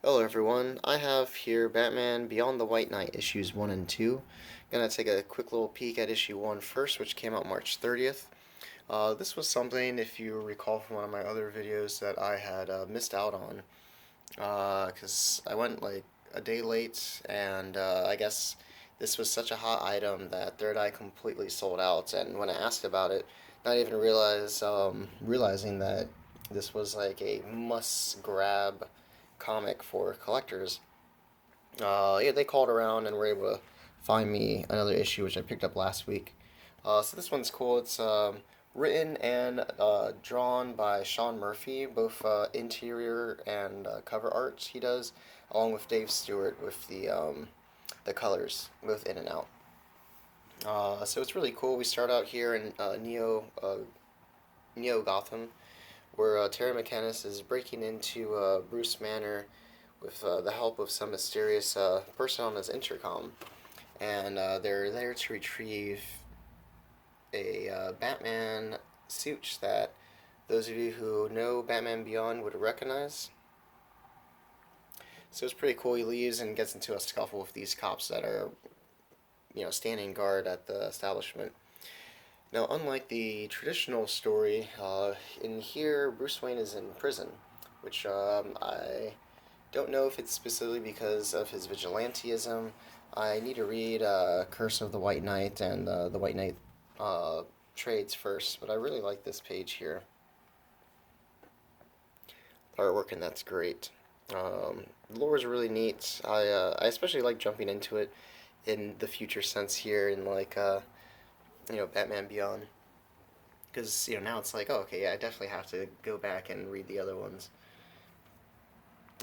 Hello everyone, I have here Batman Beyond the White Knight issues 1 and 2. Gonna take a quick little peek at issue 1 first, which came out March 30th. This was something, if you recall from one of my other videos, that I had missed out on. Because I went like a day late, and I guess this was such a hot item that Third Eye completely sold out. And when I asked about it, not even realizing that this was like a must-grab comic for collectors. Yeah, they called around and were able to find me another issue, which I picked up last week. So this one's cool. It's written and drawn by Sean Murphy, both interior and cover art he does, along with Dave Stewart with the colors, both in and out. So it's really cool. We start out here in Neo Gotham, where Terry Mcginnis is breaking into Bruce Manor with the help of some mysterious person on his intercom, and they're there to retrieve a Batman suit that those of you who know Batman Beyond would recognize. So it's pretty cool. He leaves and gets into a scuffle with these cops that are, standing guard at the establishment. Now, unlike the traditional story, in here Bruce Wayne is in prison, which I don't know if it's specifically because of his vigilantism. I need to read Curse of the White Knight and the White Knight trades first, but I really like this page here. Artwork, and that's great. The lore is really neat. I especially like jumping into it in the future sense here in like Batman Beyond, because now it's like, oh, okay, yeah, I definitely have to go back and read the other ones.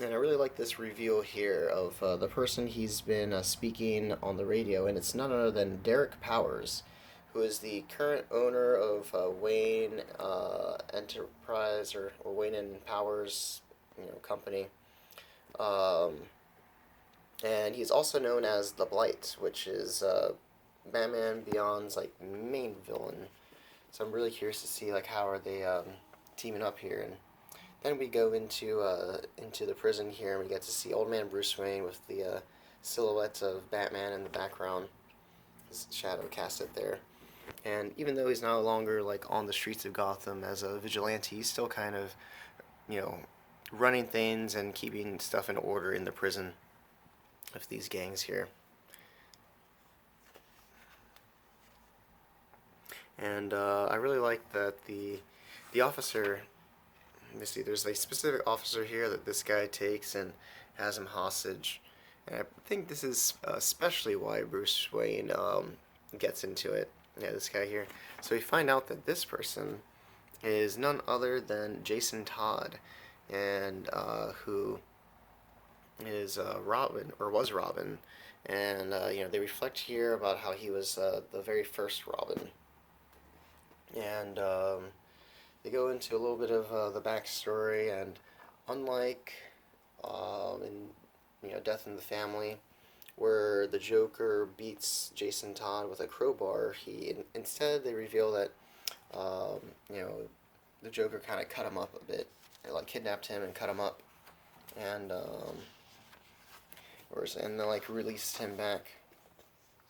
And I really like this reveal here of the person he's been speaking on the radio, and it's none other than Derek Powers, who is the current owner of Wayne Enterprise or Wayne and Powers, company. Um, and he's also known as the Blight, which is Batman Beyond's like main villain. So I'm really curious to see like how are they teaming up here. And then we go into the prison here, and we get to see Old Man Bruce Wayne with the silhouette of Batman in the background, his shadow casted there. And even though he's no longer like on the streets of Gotham as a vigilante, he's still kind of, you know, running things and keeping stuff in order in the prison of these gangs here. And I really like that the officer. Let me see. There's a specific officer here that this guy takes and has him hostage. And I think this is especially why Bruce Wayne gets into it. Yeah, this guy here. So we find out that this person is none other than Jason Todd, and who is Robin, or was Robin. And they reflect here about how he was the very first Robin. And they go into a little bit of the backstory, and unlike in Death in the Family, where the Joker beats Jason Todd with a crowbar, instead they reveal that um, you know the Joker kind of cut him up a bit, like kidnapped him and cut him up, and and then like released him back.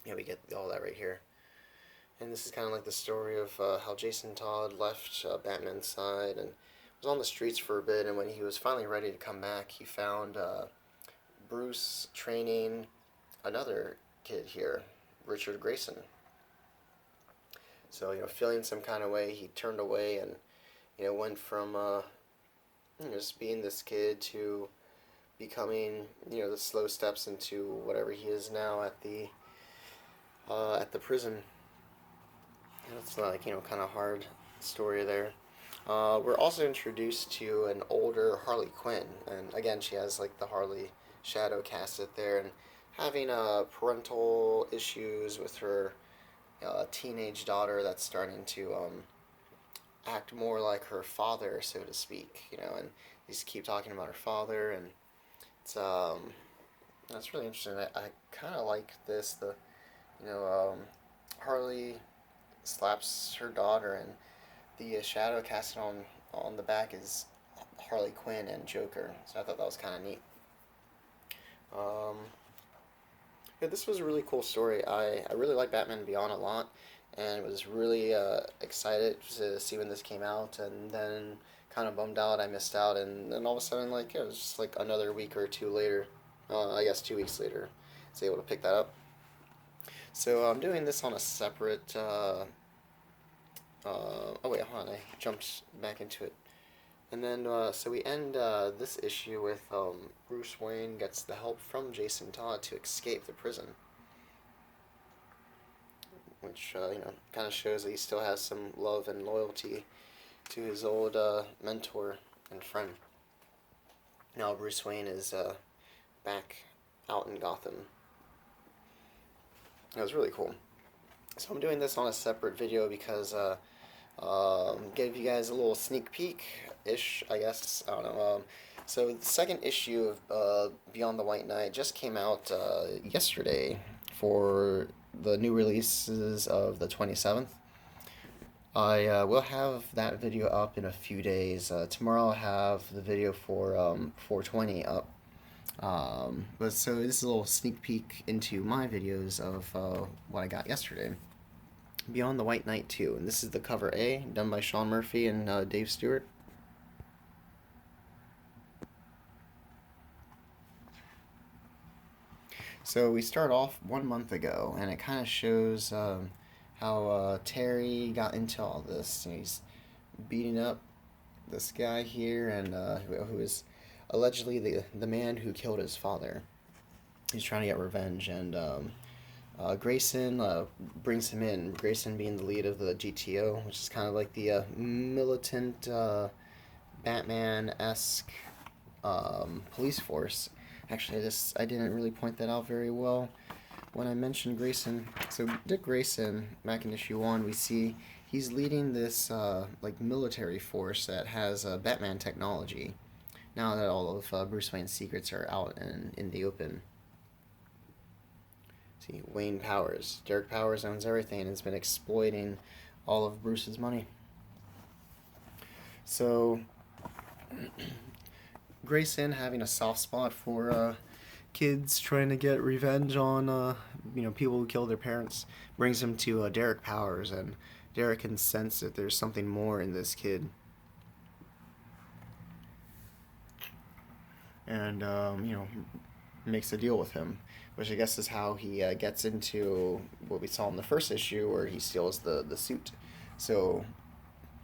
We get all that right here. And this is kind of like the story of how Jason Todd left Batman's side and was on the streets for a bit. And when he was finally ready to come back, he found Bruce training another kid here, Richard Grayson. So, feeling some kind of way, he turned away and, went from just being this kid to becoming, the slow steps into whatever he is now at the prison. It's like, kind of hard story there. We're also introduced to an older Harley Quinn, and again, she has like the Harley shadow casted there, and having parental issues with her teenage daughter that's starting to act more like her father, so to speak. And they just keep talking about her father, and it's that's really interesting. I kind of like this. You know, um, Harley slaps her daughter, and the shadow casted on the back is Harley Quinn and Joker. So I thought that was kind of neat. Um, yeah, this was a really cool story. I really like Batman Beyond a lot, and was really excited to see when this came out, and then kind of bummed out I missed out, and then all of a sudden, like, it was just like another week or two later, I guess 2 weeks later, I was able to pick that up. So I'm doing this on a separate. Oh wait, hold on, I jumped back into it. And then, so we end this issue with Bruce Wayne gets the help from Jason Todd to escape the prison, which kind of shows that he still has some love and loyalty to his old mentor and friend. Now Bruce Wayne is back out in Gotham. It was really cool. So I'm doing this on a separate video because gave you guys a little sneak peek ish, I guess. I don't know. So the second issue of Beyond the White Knight just came out yesterday for the new releases of the 27th. I will have that video up in a few days. Tomorrow I'll have the video for 420 up. But so this is a little sneak peek into my videos of what I got yesterday. Beyond the White Knight 2, and this is the cover A, done by Sean Murphy and Dave Stewart. So we start off 1 month ago, and it kind of shows how Terry got into all this. He's beating up this guy here, and who is allegedly the man who killed his father. He's trying to get revenge, and Grayson brings him in. Grayson being the lead of the GTO, which is kind of like the militant Batman-esque police force. Actually, I didn't really point that out very well when I mentioned Grayson. So Dick Grayson, back in issue 1, we see he's leading this like military force that has Batman technology. Now that all of Bruce Wayne's secrets are out and in the open. See, Wayne Powers. Derek Powers owns everything and has been exploiting all of Bruce's money. So Grayson having a soft spot for kids trying to get revenge on people who killed their parents brings him to Derek Powers, and Derek can sense that there's something more in this kid. And makes a deal with him, which I guess is how he gets into what we saw in the first issue, where he steals the suit. So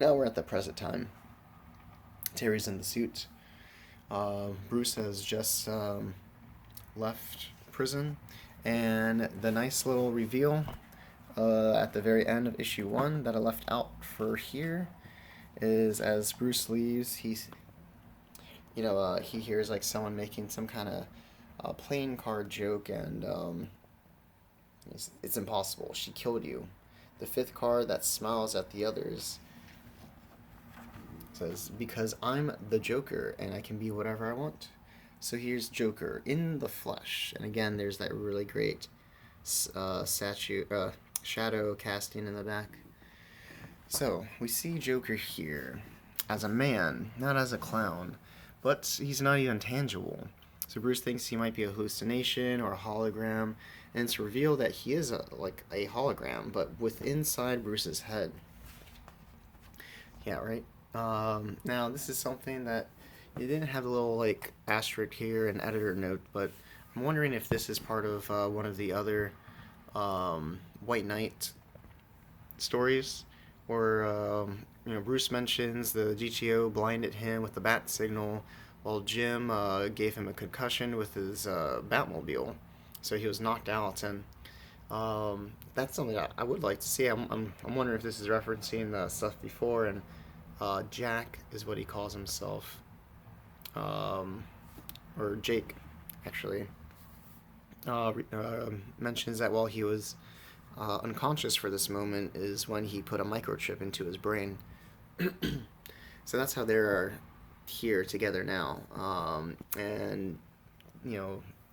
now we're at the present time. Terry's in the suit. Bruce has just left prison, and the nice little reveal at the very end of issue 1 that I left out for here is, as Bruce leaves, he hears like someone making some kind of playing card joke, and it's impossible. She killed you. The 5th card that smiles at the others says, because I'm the Joker and I can be whatever I want. So here's Joker in the flesh, and again there's that really great shadow casting in the back. So we see Joker here as a man, not as a clown, but he's not even tangible. So Bruce thinks he might be a hallucination or a hologram, and it's revealed that he is a hologram, but with inside Bruce's head. Yeah, right? Now, this is something that you didn't have a little asterisk here, an editor note, but I'm wondering if this is part of one of the other White Knight stories, where Bruce mentions the GTO blinded him with the bat signal, while Jim gave him a concussion with his Batmobile, so he was knocked out, and that's something I would like to see. I'm wondering if this is referencing the stuff before, and Jack is what he calls himself, or Jake, actually, mentions that while he was unconscious for this moment is when he put a microchip into his brain. So that's how they're here together now. And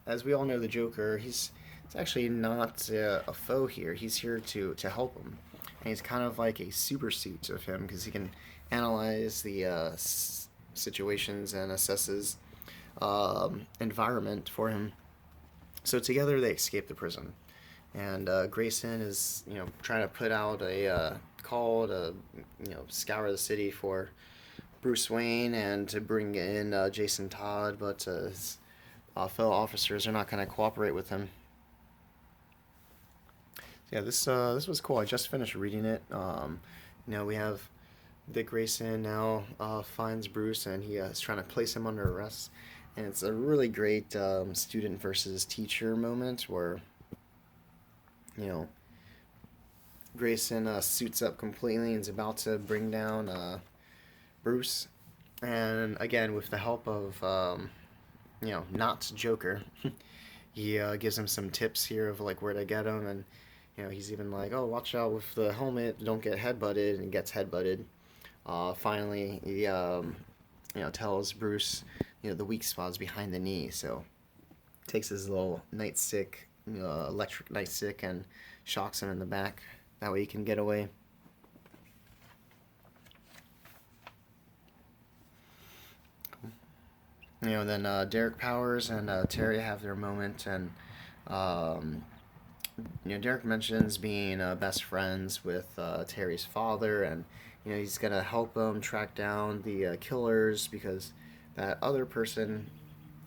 as we all know, the Joker, it's actually not a foe here. He's here to help him, and he's kind of like a super suit of him, because he can analyze the situations and assesses environment for him. So together they escape the prison, and Grayson is trying to put out a call to scour the city for Bruce Wayne and to bring in Jason Todd, but his fellow officers are not going to cooperate with him. Yeah, this was cool. I just finished reading it. We have Dick Grayson now finds Bruce, and he is trying to place him under arrest. And it's a really great student versus teacher moment where you know Grayson suits up completely and is about to bring down Bruce, and again with the help of not Joker, he gives him some tips here of like where to get him, and he's even like, oh, watch out with the helmet, don't get headbutted, and gets headbutted. Finally, he tells Bruce the weak spot's behind the knee, so takes his little nightstick, electric nightstick, and shocks him in the back. That way he can get away. Then Derek Powers and Terry have their moment, and um, Derek mentions being best friends with Terry's father, and he's gonna help him track down the killers because that other person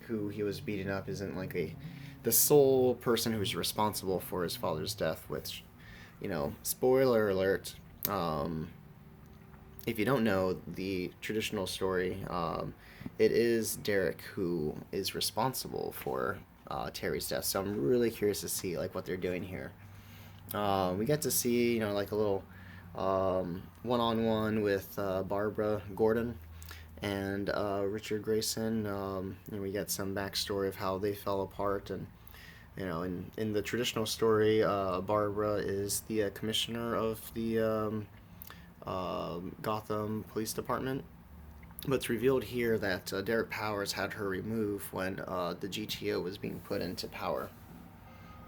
who he was beating up isn't like the sole person who's responsible for his father's death. Which, spoiler alert. If you don't know the traditional story, it is Derek who is responsible for Terry's death. So I'm really curious to see like what they're doing here. We get to see like a little one-on-one with Barbara Gordon and Richard Grayson. We get some backstory of how they fell apart, and in the traditional story, Barbara is the commissioner of the Gotham Police Department. But it's revealed here that Derek Powers had her removed when the GTO was being put into power.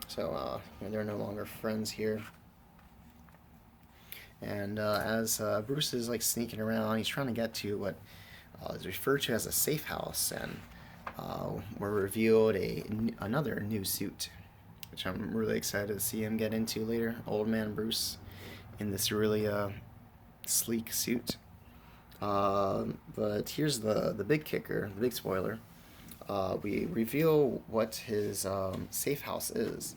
So they're no longer friends here. And as Bruce is like sneaking around, he's trying to get to what is referred to as a safe house, and we're revealed another new suit, which I'm really excited to see him get into later. Old man Bruce in this really sleek suit. But here's the big kicker, the big spoiler. We reveal what his safe house is,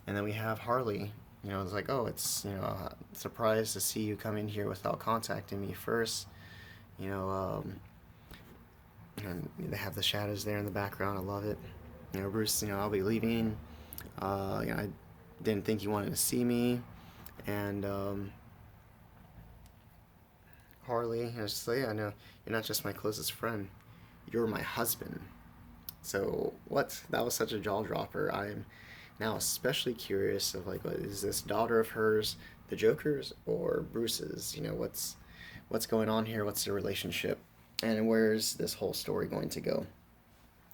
and then we have Harley. It's like, oh, it's surprised to see you come in here without contacting me first. And they have the shadows there in the background. I love it. Bruce, I'll be leaving. I didn't think you wanted to see me, and Harley, just like, yeah, no, you're not just my closest friend, you're my husband. So what? That was such a jaw dropper. I'm now especially curious of like, what is this daughter of hers, the Joker's or Bruce's? What's going on here? What's the relationship? And where's this whole story going to go?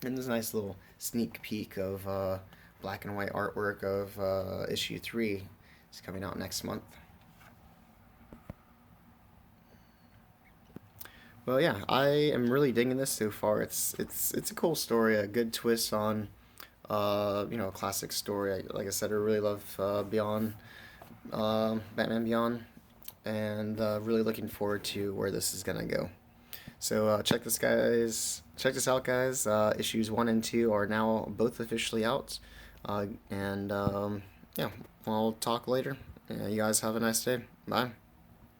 And there's a nice little sneak peek of black and white artwork of issue 3. It's coming out next month. Well, yeah, I am really digging this so far. It's a cool story, a good twist on a classic story. Like I said, I really love Beyond, Batman Beyond, and really looking forward to where this is gonna go. So check this out, guys. Issues 1 and 2 are now both officially out, and yeah, I'll talk later. You guys have a nice day. Bye.